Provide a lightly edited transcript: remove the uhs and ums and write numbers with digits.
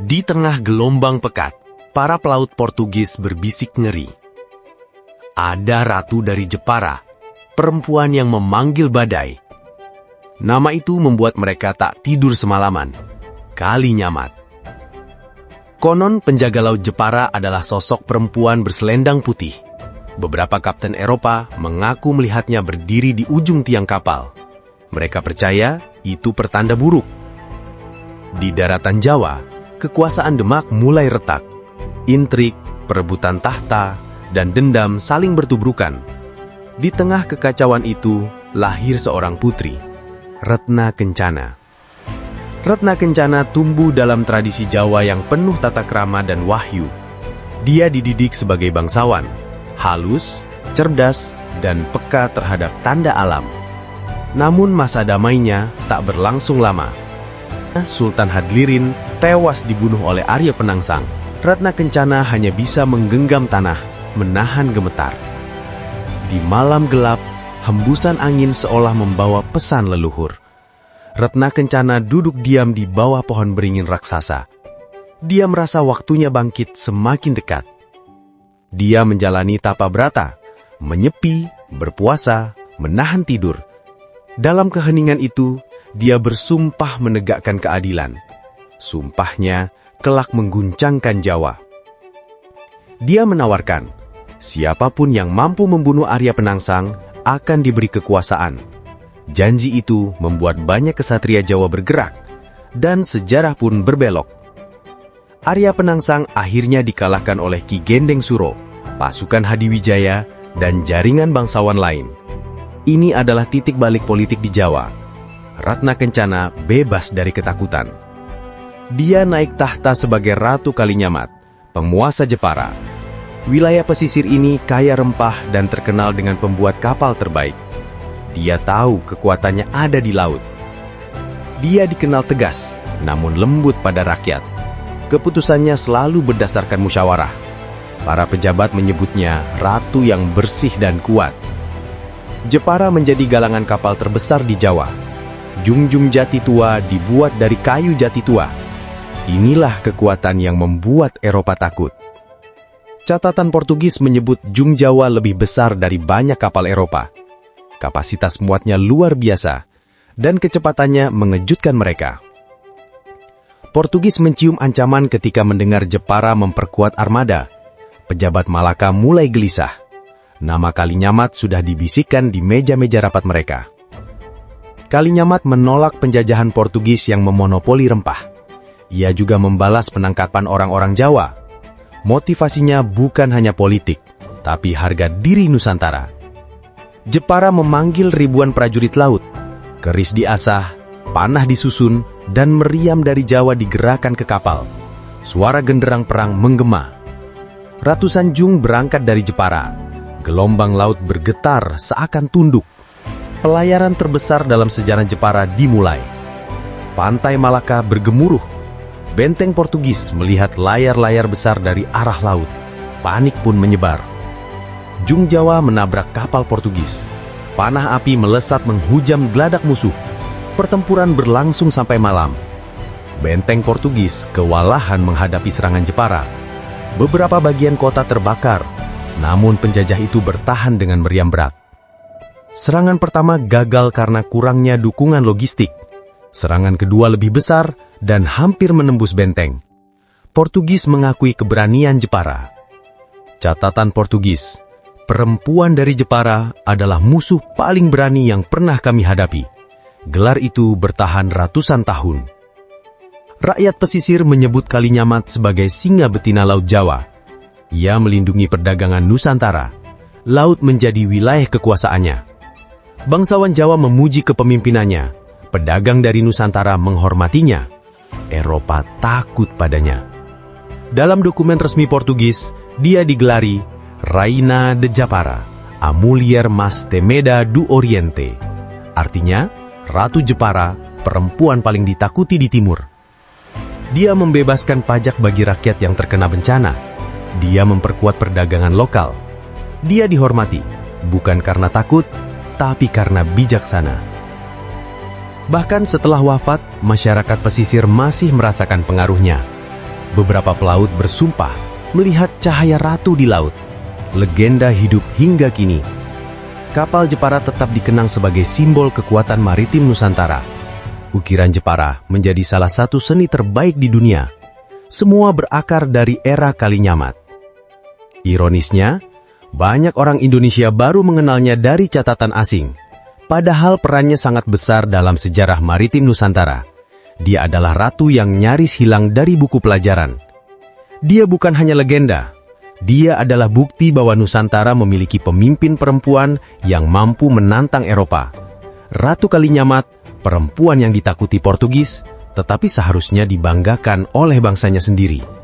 Di tengah gelombang pekat, para pelaut Portugis berbisik ngeri. Ada ratu dari Jepara, perempuan yang memanggil badai. Nama itu membuat mereka tak tidur semalaman. Kalinyamat. Konon penjaga laut Jepara adalah sosok perempuan berselendang putih. Beberapa kapten Eropa mengaku melihatnya berdiri di ujung tiang kapal. Mereka percaya itu pertanda buruk. Di daratan Jawa, kekuasaan Demak mulai retak. Intrik, perebutan tahta, dan dendam saling bertubrukan. Di tengah kekacauan itu, lahir seorang putri, Retna Kencana. Retna Kencana tumbuh dalam tradisi Jawa yang penuh tata krama dan wahyu. Dia dididik sebagai bangsawan, halus, cerdas, dan peka terhadap tanda alam. Namun masa damainya tak berlangsung lama. Sultan Hadlirin tewas dibunuh oleh Arya Penangsang. Retna Kencana hanya bisa menggenggam tanah, menahan gemetar. Di malam gelap, hembusan angin seolah membawa pesan leluhur. Retna Kencana duduk diam di bawah pohon beringin raksasa. Dia merasa waktunya bangkit semakin dekat. Dia menjalani tapa brata, menyepi, berpuasa, menahan tidur. Dalam keheningan itu, dia bersumpah menegakkan keadilan. Sumpahnya kelak mengguncangkan Jawa. Dia menawarkan, siapapun yang mampu membunuh Arya Penangsang akan diberi kekuasaan. Janji itu membuat banyak kesatria Jawa bergerak, dan sejarah pun berbelok. Arya Penangsang akhirnya dikalahkan oleh Ki Gendeng Suro, pasukan Hadiwijaya, dan jaringan bangsawan lain. Ini adalah titik balik politik di Jawa. Retna Kencana bebas dari ketakutan. Dia naik tahta sebagai Ratu Kalinyamat, penguasa Jepara. Wilayah pesisir ini kaya rempah dan terkenal dengan pembuat kapal terbaik. Dia tahu kekuatannya ada di laut. Dia dikenal tegas, namun lembut pada rakyat. Keputusannya selalu berdasarkan musyawarah. Para pejabat menyebutnya ratu yang bersih dan kuat. Jepara menjadi galangan kapal terbesar di Jawa. Jungjung jati tua dibuat dari kayu jati tua. Inilah kekuatan yang membuat Eropa takut. Catatan Portugis menyebut Jung Jawa lebih besar dari banyak kapal Eropa. Kapasitas muatnya luar biasa, dan kecepatannya mengejutkan mereka. Portugis mencium ancaman ketika mendengar Jepara memperkuat armada. Pejabat Malaka mulai gelisah. Nama Kalinyamat sudah dibisikkan di meja-meja rapat mereka. Kalinyamat menolak penjajahan Portugis yang memonopoli rempah. Ia juga membalas penangkapan orang-orang Jawa. Motivasinya bukan hanya politik, tapi harga diri Nusantara. Jepara memanggil ribuan prajurit laut. Keris diasah, panah disusun, dan meriam dari Jawa digerakkan ke kapal. Suara genderang perang menggema. Ratusan jung berangkat dari Jepara. Gelombang laut bergetar seakan tunduk. Pelayaran terbesar dalam sejarah Jepara dimulai. Pantai Malaka bergemuruh. Benteng Portugis melihat layar-layar besar dari arah laut. Panik pun menyebar. Jung Jawa menabrak kapal Portugis. Panah api melesat menghujam geladak musuh. Pertempuran berlangsung sampai malam. Benteng Portugis kewalahan menghadapi serangan Jepara. Beberapa bagian kota terbakar. Namun penjajah itu bertahan dengan meriam berat. Serangan pertama gagal karena kurangnya dukungan logistik. Serangan kedua lebih besar dan hampir menembus benteng. Portugis mengakui keberanian Jepara. Catatan Portugis, perempuan dari Jepara adalah musuh paling berani yang pernah kami hadapi. Gelar itu bertahan ratusan tahun. Rakyat pesisir menyebut Kalinyamat sebagai singa betina Laut Jawa. Ia melindungi perdagangan Nusantara. Laut menjadi wilayah kekuasaannya. Bangsawan Jawa memuji kepemimpinannya. Pedagang dari Nusantara menghormatinya. Eropa takut padanya. Dalam dokumen resmi Portugis, dia digelari Raina de Japara, a mulher mais temida do Oriente. Artinya, Ratu Jepara, perempuan paling ditakuti di timur. Dia membebaskan pajak bagi rakyat yang terkena bencana. Dia memperkuat perdagangan lokal. Dia dihormati, bukan karena takut, tapi karena bijaksana. Bahkan setelah wafat, masyarakat pesisir masih merasakan pengaruhnya. beberapa pelaut bersumpah melihat cahaya ratu di laut. Legenda hidup hingga kini. Kapal Jepara tetap dikenang sebagai simbol kekuatan maritim Nusantara. Ukiran Jepara menjadi salah satu seni terbaik di dunia. Semua berakar dari era Kalinyamat. Ironisnya, banyak orang Indonesia baru mengenalnya dari catatan asing. Padahal perannya sangat besar dalam sejarah maritim Nusantara. Dia adalah ratu yang nyaris hilang dari buku pelajaran. Dia bukan hanya legenda. Dia adalah bukti bahwa Nusantara memiliki pemimpin perempuan yang mampu menantang Eropa. Ratu Kalinyamat, perempuan yang ditakuti Portugis, tetapi seharusnya dibanggakan oleh bangsanya sendiri.